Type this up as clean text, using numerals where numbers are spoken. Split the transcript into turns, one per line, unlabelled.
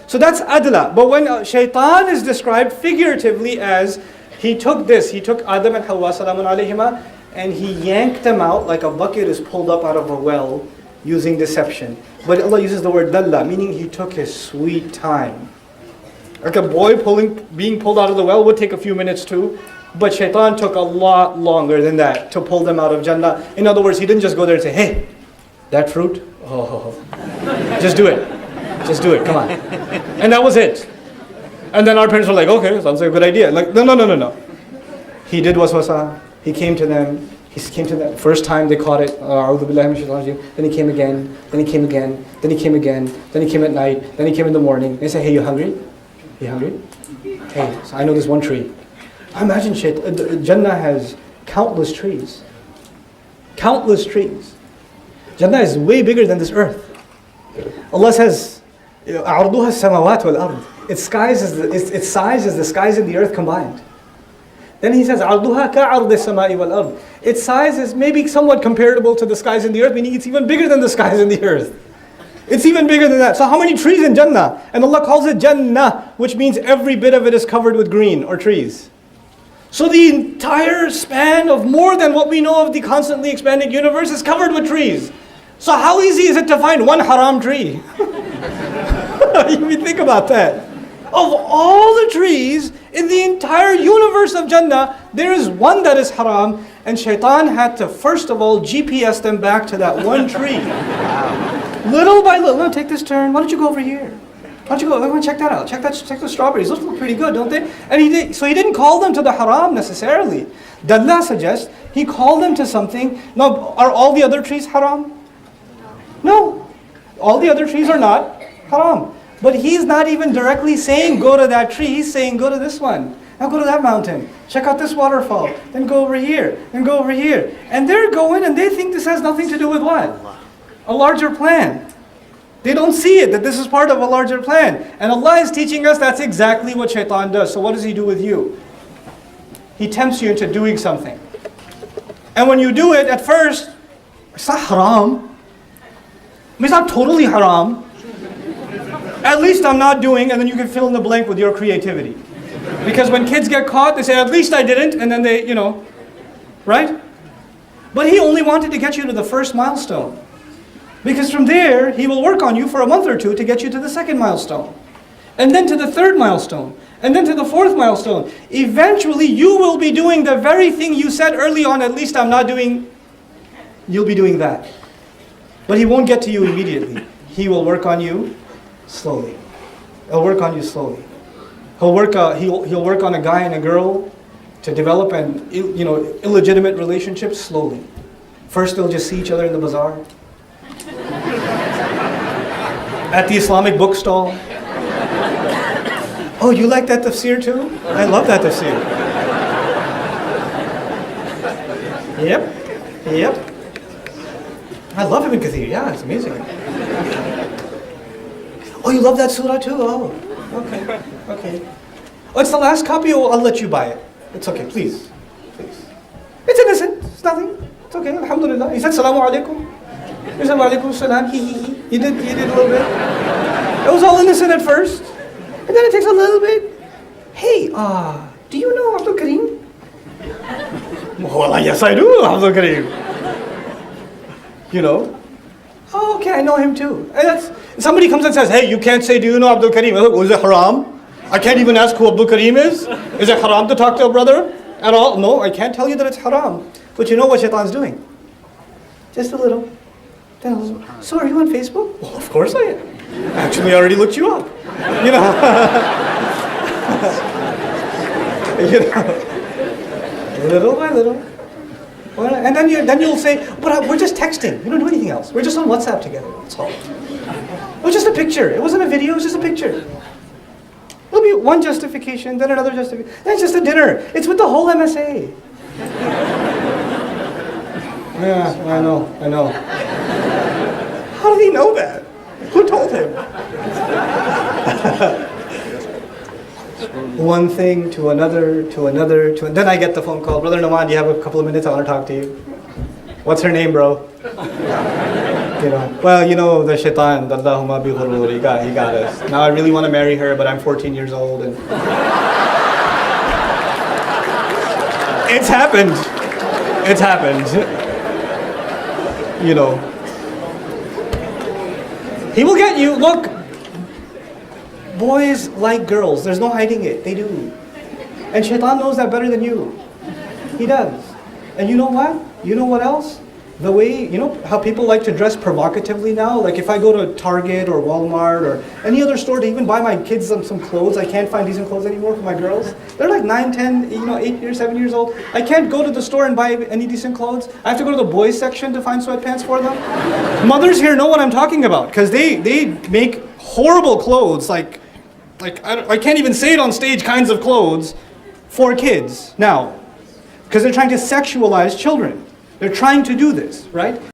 So that's adla. But when Shaytaan is described figuratively as he took Adam and Hawa salamun alayhima, and he yanked them out like a bucket is pulled up out of a well using deception. But Allah uses the word dalla, meaning he took his sweet time. Like a boy being pulled out of the well would take a few minutes too, but Shaytaan took a lot longer than that to pull them out of Jannah. In other words, he didn't just go there and say, hey, that fruit, just do it. Just do it, come on. And that was it. And then our parents were like, okay, sounds like a good idea. Like, no. He did waswasa. He came to them. First time they caught it. Then he came again. Then he came again. Then he came again. Then he came at night. Then he came in the morning. They say, hey, you hungry? You hungry? Hey, so I know this one tree. Imagine Jannah has countless trees. Countless trees. Jannah is way bigger than this earth. Allah says, عرضها السماوات والأرض. Its size is the skies and the earth combined. Then he says, عرضها كعرض السماء والأرض. Its size is maybe somewhat comparable to the skies and the earth, meaning it's even bigger than the skies and the earth. It's even bigger than that. So how many trees in Jannah? And Allah calls it Jannah, which means every bit of it is covered with green or trees. So the entire span of more than what we know of the constantly expanding universe is covered with trees. So how easy is it to find one haram tree? You think about that. Of all the trees in the entire universe of Jannah, there is one that is haram, and Shaytaan had to first of all GPS them back to that one tree. Little by little, no, take this turn. Why don't you go over here? Why don't you go? Check that out. Check the strawberries. Those look pretty good, don't they? And he didn't call them to the haram necessarily. Dalla suggests he called them to something. Now, are all the other trees haram? No, all the other trees are not haram. But he's not even directly saying go to that tree. He's saying go to this one. Now go to that mountain. Check out this waterfall. Then go over here. Then go over here. And they're going and they think this has nothing to do with what? A larger plan. They don't see it, that this is part of a larger plan. And Allah is teaching us that's exactly what Shaytaan does. So what does he do with you? He tempts you into doing something. And when you do it, at first, it's not haram. It's not totally haram. At least I'm not doing, and then you can fill in the blank with your creativity. Because when kids get caught, they say, at least I didn't, and then they, right? But he only wanted to get you to the first milestone. Because from there, he will work on you for a month or two to get you to the second milestone. And then to the third milestone. And then to the fourth milestone. Eventually, you will be doing the very thing you said early on, at least I'm not doing, you'll be doing that. But he won't get to you immediately. He will work on you slowly. He'll work on you slowly. He'll work on a guy and a girl to develop an illegitimate relationship slowly. First they'll just see each other in the bazaar, at the Islamic bookstall. Oh, you like that tafsir too? I love that tafsir. Yep. I love Ibn Kathir. Yeah, it's amazing. Oh, you love that surah too? Oh, okay. Oh, it's the last copy. Oh, I'll let you buy it. It's okay, please. It's innocent. It's nothing. It's okay. Alhamdulillah. He said, Salamu alaikum. He said, Wa alaikum salam. He did a little bit. It was all innocent at first. And then it takes a little bit. Hey, do you know Abdul Kareem? Well, yes, I do, Abdul Kareem. Oh, okay, I know him too. And somebody comes and says, hey, you can't say, do you know Abdul Kareem? Oh, is it haram? I can't even ask who Abdul Kareem is? Is it haram to talk to a brother at all? No, I can't tell you that it's haram. But you know what Shaytaan's doing? Just a little. So are you on Facebook? Well, of course I am. Actually, I already looked you up. Little by little. And then you'll say, but we're just texting. We don't do anything else. We're just on WhatsApp together. That's all. It was just a picture. It wasn't a video. It was just a picture. There'll be one justification, then another justification. Then it's just a dinner. It's with the whole MSA. Yeah, I know. How did he know that? Who told him? One thing to another, then I get the phone call. Brother Naman, do you have a couple of minutes? I want to talk to you. What's her name, bro? Well, the Shaytaan, Allahumma bi ghurur, he got us. Now I really want to marry her, but I'm 14 years old. And it's happened. It's happened. He will get you. Look, boys like girls. There's no hiding it. They do. And Shaytaan knows that better than you. He does. And you know what? You know what else? The way, how people like to dress provocatively now? Like if I go to Target or Walmart or any other store to even buy my kids some clothes, I can't find decent clothes anymore for my girls. They're like 9, 10, 8 years, 7 years old. I can't go to the store and buy any decent clothes. I have to go to the boys section to find sweatpants for them. Mothers here know what I'm talking about because they make horrible clothes, like I can't even say it on stage kinds of clothes for kids now because they're trying to sexualize children. They're trying to do this, right?